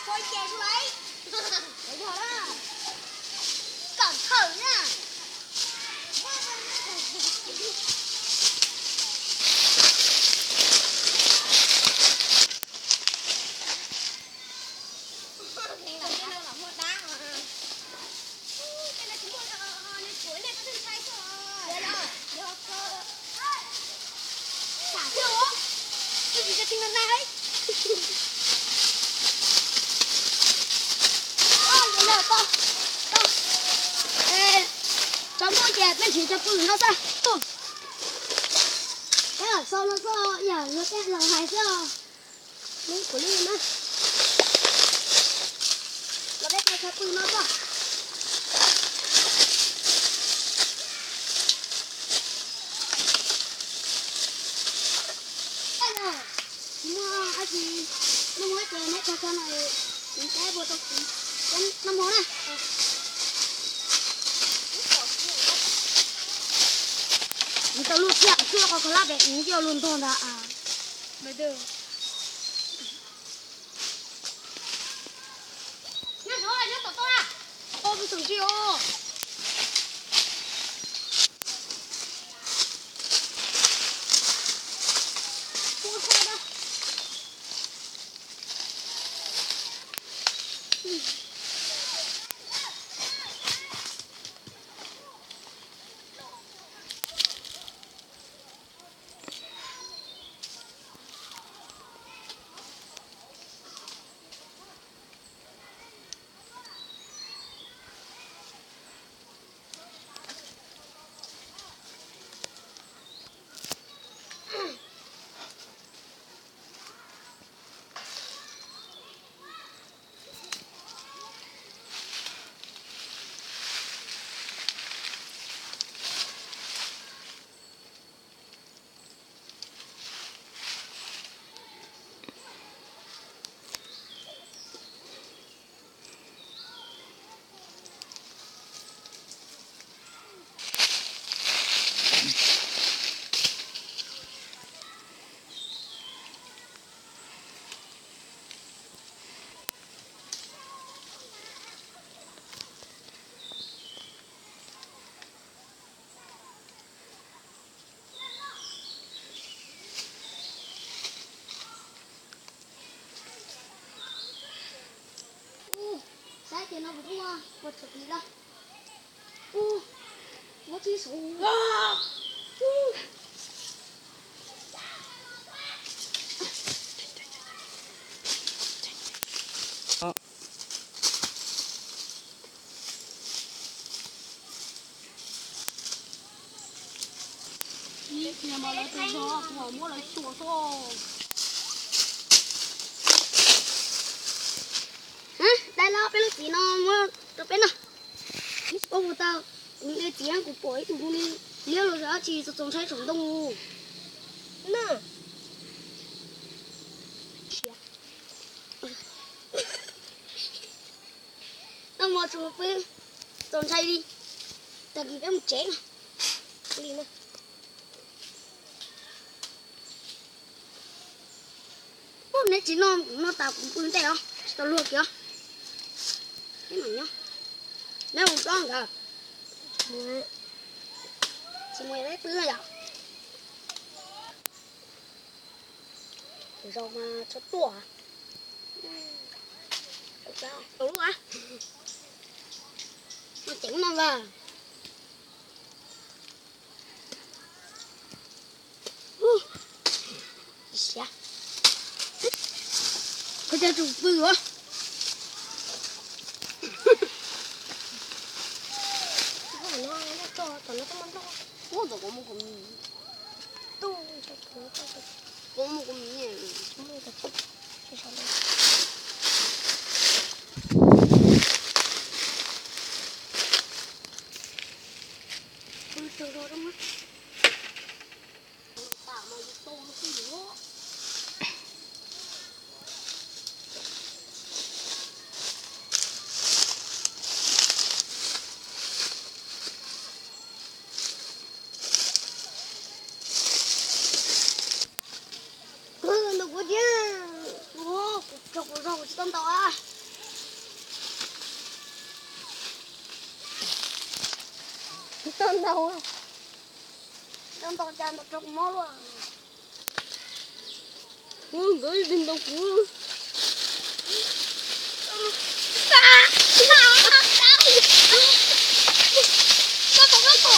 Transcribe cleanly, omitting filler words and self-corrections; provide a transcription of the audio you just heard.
Coi chè xuống đấy. Đấy rồi đó. Cẩn thận nha. Trong con chè bên chỉ cho bự nó ra. Thế là sau nó có giờ nó sẽ lòng hải cho mình của đi nữa. Nó biết nó cho bự nó ra. Mua ai thì nó mới chè này cho này cái bộ tộc nó món này. Mình tao luôn chạm chưa có lá bẹ những kiểu luôn thôi đã à. Bây giờ. Nhá thôi, nhá tao tôi à. Ô cái thằng chiêu. Không có đâu. Thì nó cũng một chục gì đâu. Nó chỉ số. Nhà mà lấy tiền cho của mua lấy chùa thôi. Hả? Đây là bên tí nó mua được bên nào? Ô của tao những cái tiếng của bố ấy tụi con đi liêu rồi đó chỉ trồng trái trồng đông nè. Tao mua trồng bên trồng trái đi. Tao kịp cái một chén đi nè. Nếu chỉ nó tao cũng quên tay đó, tao luộc kìa. Cái này nhá. Nếu không có cả. Chỉ mày lấy tứ rồi. Rồi mà cho tủa. Sao? Đúng hả? Nó chỉnh nó vào. Dạ. Có cho chụp vừa hả? Ủa tao có một con mì. Có một con mì này. Rồi đúng không? Tao mà tôm nó không đủ. đâu á. Trong tàu tràn trong máu luôn. Gửi đừng đâu của. Nó không có